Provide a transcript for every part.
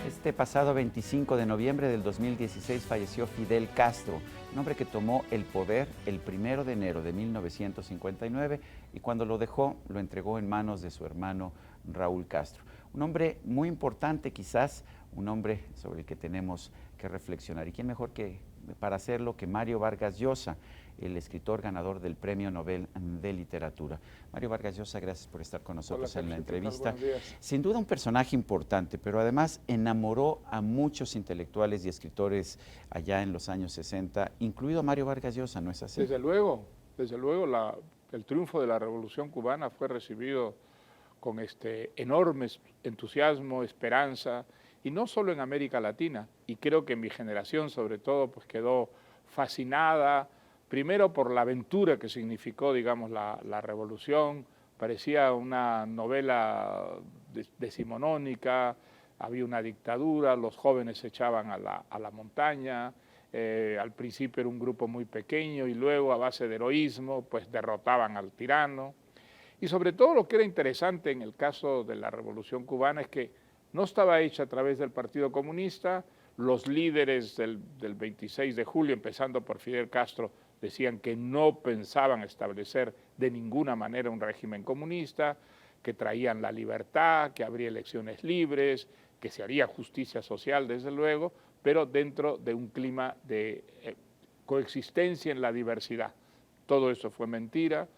Este pasado 25 de noviembre del 2016 falleció Fidel Castro, un hombre que tomó el poder el 1 de enero de 1959 y cuando lo dejó lo entregó en manos de su hermano Raúl Castro. Un hombre muy importante, quizás un hombre sobre el que tenemos que reflexionar. ¿Y quién mejor que para hacerlo que Mario Vargas Llosa, el escritor ganador del Premio Nobel de Literatura? Mario Vargas Llosa, gracias por estar con nosotros en la entrevista. Sin duda un personaje importante, pero además enamoró a muchos intelectuales y escritores allá en los años 60, incluido Mario Vargas Llosa, ¿no es así? Desde luego, el triunfo de la Revolución Cubana fue recibido con enorme entusiasmo, esperanza, y no solo en América Latina, y creo que mi generación sobre todo pues quedó fascinada, primero por la aventura que significó, digamos, la revolución. Parecía una novela decimonónica, había una dictadura, los jóvenes se echaban a la montaña, al principio era un grupo muy pequeño y luego a base de heroísmo pues derrotaban al tirano. Y sobre todo lo que era interesante en el caso de la Revolución Cubana es que no estaba hecha a través del Partido Comunista. Los líderes del 26 de julio, empezando por Fidel Castro, decían que no pensaban establecer de ninguna manera un régimen comunista, que traían la libertad, que habría elecciones libres, que se haría justicia social, desde luego, pero dentro de un clima de coexistencia en la diversidad. Todo eso fue mentira.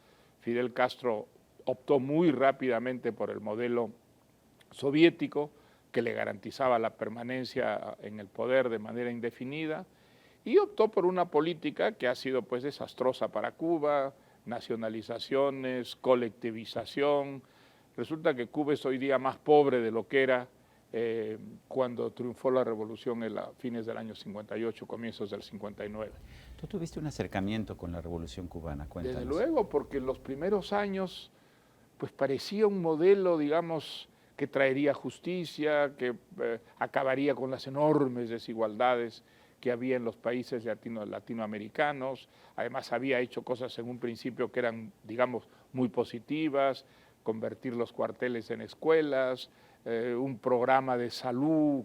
Fidel Castro optó muy rápidamente por el modelo soviético, que le garantizaba la permanencia en el poder de manera indefinida, y optó por una política que ha sido pues desastrosa para Cuba, nacionalizaciones, colectivización. Resulta que Cuba es hoy día más pobre de lo que era cuando triunfó la revolución en fines del año 58, comienzos del 59. Tú tuviste un acercamiento con la Revolución Cubana, cuéntanos. Desde luego, porque en los primeros años pues parecía un modelo, digamos, que traería justicia, que acabaría con las enormes desigualdades que había en los países latinoamericanos. Además había hecho cosas en un principio que eran, digamos, muy positivas, convertir los cuarteles en escuelas, un programa de salud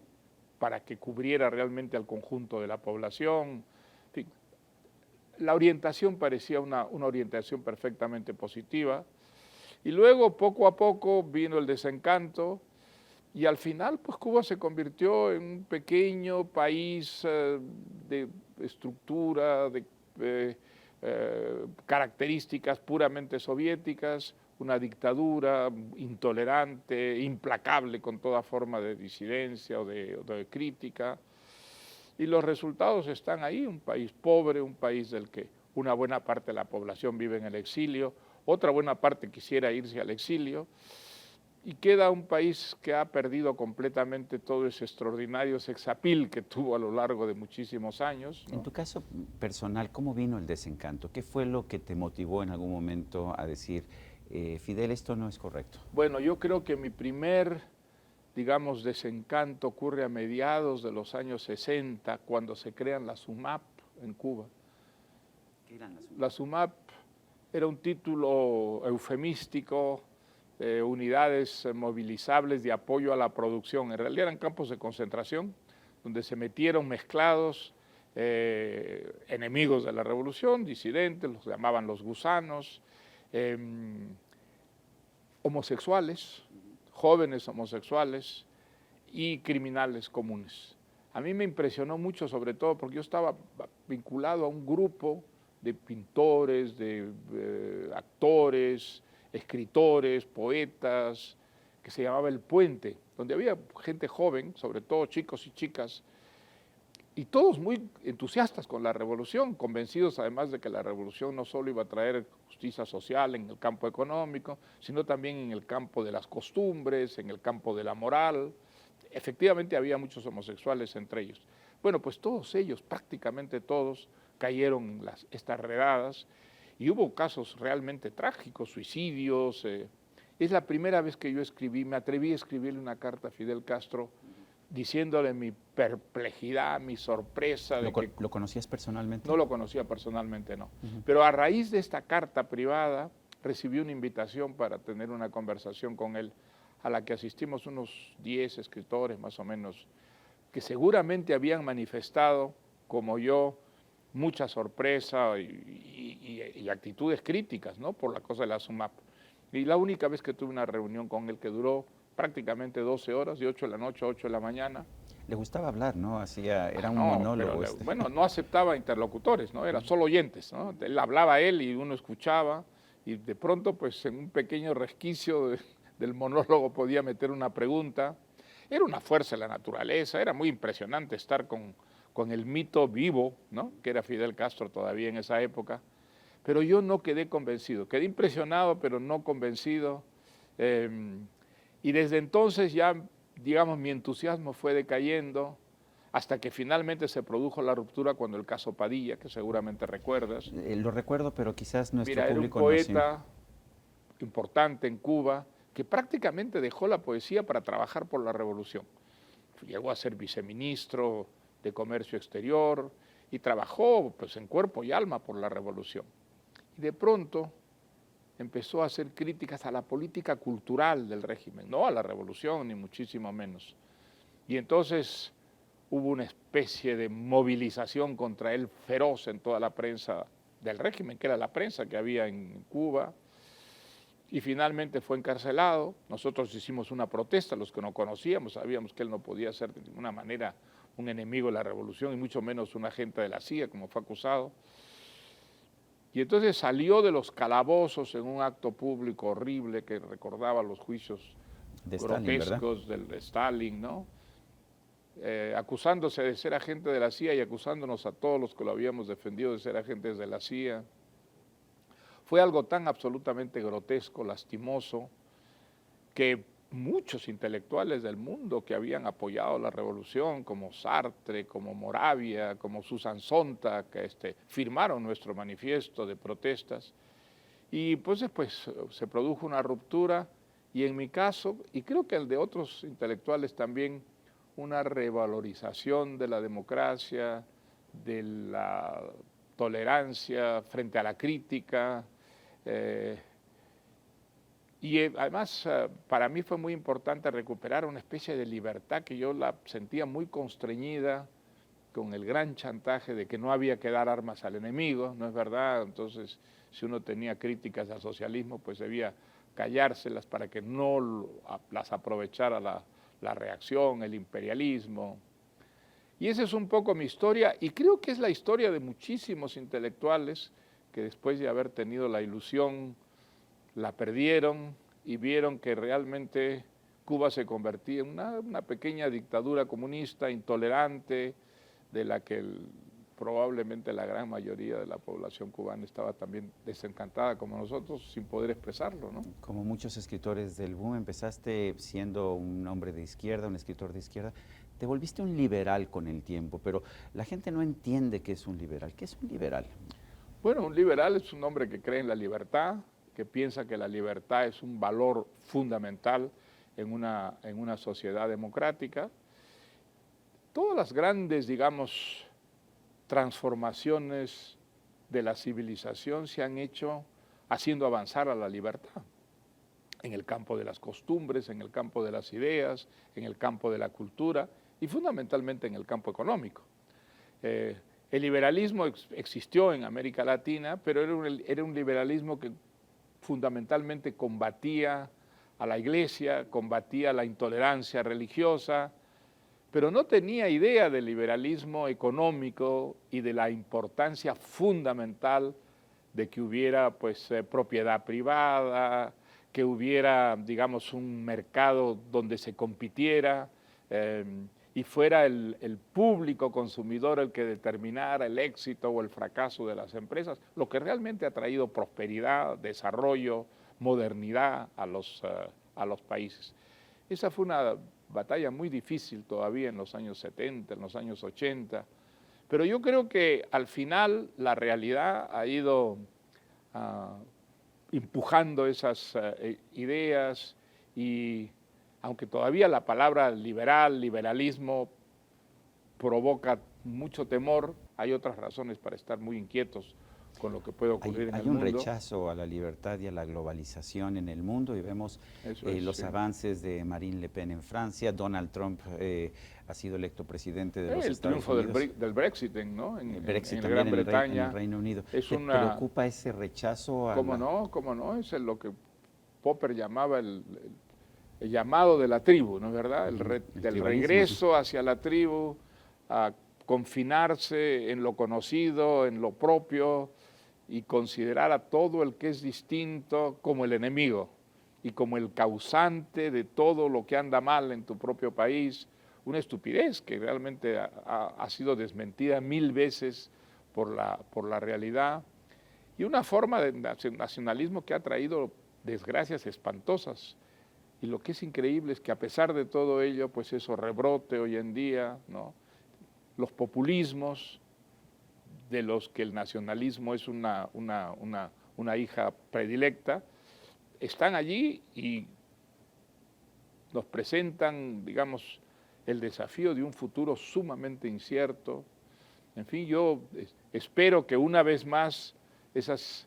para que cubriera realmente al conjunto de la población. En fin, la orientación parecía una orientación perfectamente positiva. Y luego, poco a poco, vino el desencanto y al final, pues Cuba se convirtió en un pequeño país de estructura, de características puramente soviéticas, una dictadura intolerante, implacable con toda forma de disidencia o de crítica. Y los resultados están ahí, un país pobre, un país del que una buena parte de la población vive en el exilio, otra buena parte quisiera irse al exilio, y queda un país que ha perdido completamente todo ese extraordinario sex appeal que tuvo a lo largo de muchísimos años, ¿no? En tu caso personal, ¿cómo vino el desencanto? ¿Qué fue lo que te motivó en algún momento a decir, Fidel, esto no es correcto? Bueno, yo creo que mi primer, digamos, desencanto ocurre a mediados de los años 60, cuando se crean las SUMAP en Cuba. ¿Qué eran las SUMAP? La SUMAP era un título eufemístico, unidades movilizables de apoyo a la producción. En realidad eran campos de concentración donde se metieron mezclados enemigos de la revolución, disidentes, los llamaban los gusanos, homosexuales, jóvenes homosexuales y criminales comunes. A mí me impresionó mucho, sobre todo porque yo estaba vinculado a un grupo de pintores, de actores, escritores, poetas, que se llamaba El Puente, donde había gente joven, sobre todo chicos y chicas, y todos muy entusiastas con la revolución, convencidos además de que la revolución no solo iba a traer justicia social en el campo económico, sino también en el campo de las costumbres, en el campo de la moral. Efectivamente había muchos homosexuales entre ellos. Bueno, pues todos ellos, prácticamente todos, cayeron en estas redadas y hubo casos realmente trágicos, suicidios. Es la primera vez que yo me atreví a escribirle una carta a Fidel Castro diciéndole mi perplejidad, mi sorpresa. ¿Lo conocías personalmente? No lo conocía personalmente, no. Pero a raíz de esta carta privada recibí una invitación para tener una conversación con él, a la que asistimos unos 10 escritores más o menos, que seguramente habían manifestado, como yo, mucha sorpresa y actitudes críticas, ¿no?, por la cosa de la SUMAP. Y la única vez que tuve una reunión con él, que duró prácticamente 12 horas, de 8 de la noche a 8 de la mañana. Le gustaba hablar, ¿no? Era un No, monólogo. pero, bueno, no aceptaba interlocutores, ¿no? Eran solo oyentes, ¿no? Él hablaba y uno escuchaba, y de pronto, pues en un pequeño resquicio del monólogo podía meter una pregunta. Era una fuerza de la naturaleza, era muy impresionante estar con el mito vivo, ¿no?, que era Fidel Castro todavía en esa época. Pero yo no quedé convencido, quedé impresionado, pero no convencido. Y desde entonces ya, digamos, mi entusiasmo fue decayendo, hasta que finalmente se produjo la ruptura cuando el caso Padilla, que seguramente recuerdas. Lo recuerdo, pero quizás nuestro Mira, público era un poeta importante en Cuba, que prácticamente dejó la poesía para trabajar por la revolución. Llegó a ser viceministro de Comercio Exterior y trabajó, pues, en cuerpo y alma por la revolución. Y de pronto empezó a hacer críticas a la política cultural del régimen, no a la revolución, ni muchísimo menos. Y entonces hubo una especie de movilización contra él feroz en toda la prensa del régimen, que era la prensa que había en Cuba, y finalmente fue encarcelado. Nosotros hicimos una protesta, los que no conocíamos, sabíamos que él no podía ser de ninguna manera un enemigo de la revolución, y mucho menos un agente de la CIA, como fue acusado. Y entonces salió de los calabozos en un acto público horrible que recordaba los juicios grotescos de Stalin, ¿no? Acusándose de ser agente de la CIA y acusándonos a todos los que lo habíamos defendido de ser agentes de la CIA. Fue algo tan absolutamente grotesco, lastimoso, que muchos intelectuales del mundo que habían apoyado la revolución, como Sartre, como Moravia, como Susan Sontag, que firmaron nuestro manifiesto de protestas. Y pues después se produjo una ruptura, y en mi caso, y creo que el de otros intelectuales también, una revalorización de la democracia, de la tolerancia frente a la crítica. Y además, para mí fue muy importante recuperar una especie de libertad que yo la sentía muy constreñida con el gran chantaje de que no había que dar armas al enemigo, ¿no es verdad? Entonces, si uno tenía críticas al socialismo, pues debía callárselas para que no las aprovechara la reacción, el imperialismo. Y esa es un poco mi historia, y creo que es la historia de muchísimos intelectuales que después de haber tenido la ilusión, la perdieron y vieron que realmente Cuba se convertía en una pequeña dictadura comunista, intolerante, de la que probablemente la gran mayoría de la población cubana estaba también desencantada como nosotros, sin poder expresarlo, ¿no? Como muchos escritores del boom, empezaste siendo un hombre de izquierda, un escritor de izquierda, te volviste un liberal con el tiempo, pero la gente no entiende qué es un liberal. ¿Qué es un liberal? Bueno, un liberal es un hombre que cree en la libertad, que piensa que la libertad es un valor fundamental en una sociedad democrática. Todas las grandes, digamos, transformaciones de la civilización se han hecho haciendo avanzar a la libertad, en el campo de las costumbres, en el campo de las ideas, en el campo de la cultura y fundamentalmente en el campo económico. El liberalismo existió en América Latina, pero era un liberalismo que fundamentalmente combatía a la iglesia, combatía la intolerancia religiosa, pero no tenía idea del liberalismo económico y de la importancia fundamental de que hubiera, pues, propiedad privada, que hubiera, digamos, un mercado donde se compitiera y fuera el público consumidor el que determinara el éxito o el fracaso de las empresas, lo que realmente ha traído prosperidad, desarrollo, modernidad a los países. Esa fue una batalla muy difícil todavía en los años 70, en los años 80, pero yo creo que al final la realidad ha ido empujando esas ideas, y aunque todavía la palabra liberalismo provoca mucho temor, hay otras razones para estar muy inquietos con lo que puede ocurrir en el mundo. Hay un rechazo a la libertad y a la globalización en el mundo, y vemos los avances de Marine Le Pen en Francia. Donald Trump ha sido electo presidente de los Estados Unidos. El triunfo del Brexit, ¿no? El Brexit en también Gran Bretaña. En el Reino Unido. ¿Te preocupa ese rechazo? ¿Cómo no? Es lo que Popper llamaba el llamado de la tribu, ¿no es verdad? Del regreso hacia la tribu, a confinarse en lo conocido, en lo propio, y considerar a todo el que es distinto como el enemigo y como el causante de todo lo que anda mal en tu propio país. Una estupidez que realmente ha sido desmentida 1000 veces por la realidad, y una forma de nacionalismo que ha traído desgracias espantosas. Y lo que es increíble es que a pesar de todo ello, pues eso rebrote hoy en día, ¿no? Los populismos, de los que el nacionalismo es una hija predilecta, están allí y nos presentan, digamos, el desafío de un futuro sumamente incierto. En fin, yo espero que una vez más esas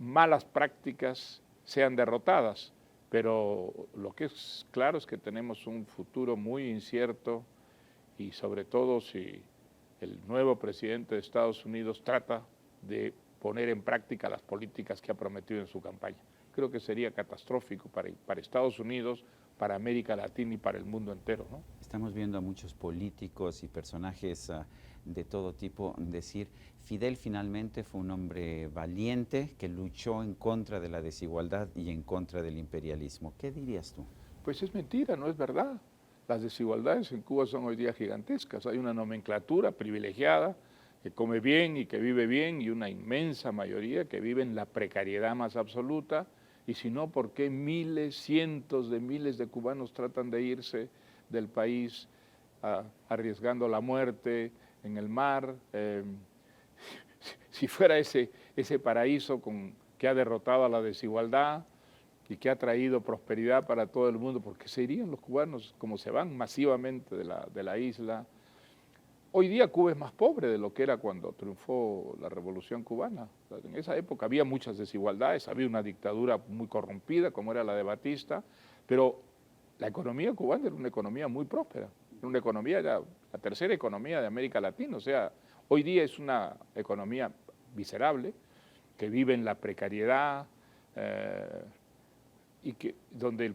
malas prácticas sean derrotadas, pero lo que es claro es que tenemos un futuro muy incierto, y sobre todo si el nuevo presidente de Estados Unidos trata de poner en práctica las políticas que ha prometido en su campaña. Creo que sería catastrófico para Estados Unidos, para América Latina y para el mundo entero, ¿no? Estamos viendo a muchos políticos y personajes de todo tipo decir: Fidel finalmente fue un hombre valiente que luchó en contra de la desigualdad y en contra del imperialismo. ¿Qué dirías tú? Pues es mentira, no es verdad. Las desigualdades en Cuba son hoy día gigantescas. Hay una nomenclatura privilegiada que come bien y que vive bien, y una inmensa mayoría que vive en la precariedad más absoluta. Y si no, ¿por qué miles, cientos de miles de cubanos tratan de irse del país arriesgando la muerte en el mar? Si fuera ese paraíso que ha derrotado a la desigualdad y que ha traído prosperidad para todo el mundo, ¿por qué se irían los cubanos como se van masivamente de la isla? Hoy día Cuba es más pobre de lo que era cuando triunfó la Revolución Cubana. En esa época había muchas desigualdades, había una dictadura muy corrompida como era la de Batista, pero la economía cubana era una economía muy próspera, era una economía, la tercera economía de América Latina. O sea, hoy día es una economía miserable, que vive en la precariedad, y donde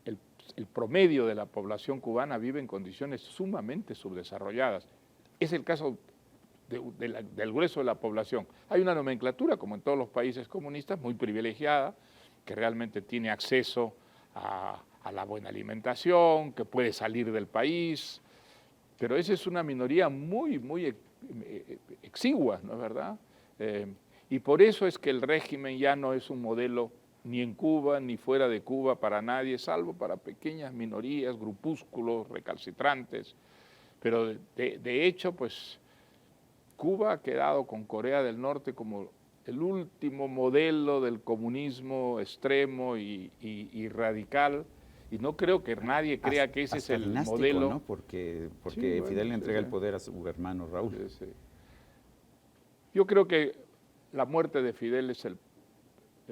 el promedio de la población cubana vive en condiciones sumamente subdesarrolladas. Es el caso del grueso de la población. Hay una nomenclatura, como en todos los países comunistas, muy privilegiada, que realmente tiene acceso a la buena alimentación, que puede salir del país, pero esa es una minoría muy, muy exigua, ¿no es verdad? Y por eso es que el régimen ya no es un modelo ni en Cuba ni fuera de Cuba para nadie, salvo para pequeñas minorías, grupúsculos recalcitrantes. Pero de hecho, pues Cuba ha quedado con Corea del Norte como el último modelo del comunismo extremo y radical, y no creo que nadie crea que ese es el modelo, ¿no? Porque sí, Fidel le entrega el poder a su hermano Raúl. Sí. Yo creo que la muerte de Fidel es el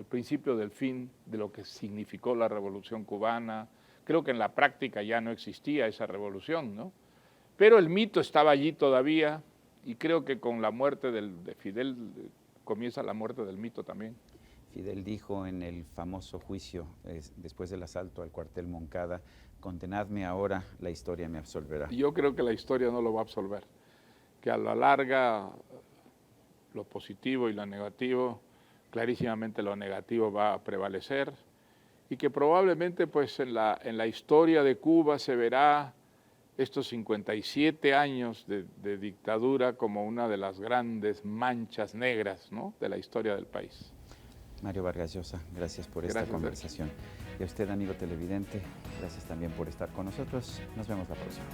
principio del fin de lo que significó la Revolución Cubana. Creo que en la práctica ya no existía esa revolución, ¿no? Pero el mito estaba allí todavía, y creo que con la muerte de Fidel comienza la muerte del mito también. Fidel dijo en el famoso juicio, después del asalto al cuartel Moncada: condenadme ahora, la historia me absolverá. Yo creo que la historia no lo va a absolver, que a la larga lo positivo y lo negativo, clarísimamente lo negativo va a prevalecer, y que probablemente pues en la historia de Cuba se verá estos 57 años de dictadura como una de las grandes manchas negras, ¿no?, de la historia del país. Mario Vargas Llosa, gracias por esta conversación. Y a usted, amigo televidente, gracias también por estar con nosotros. Nos vemos la próxima.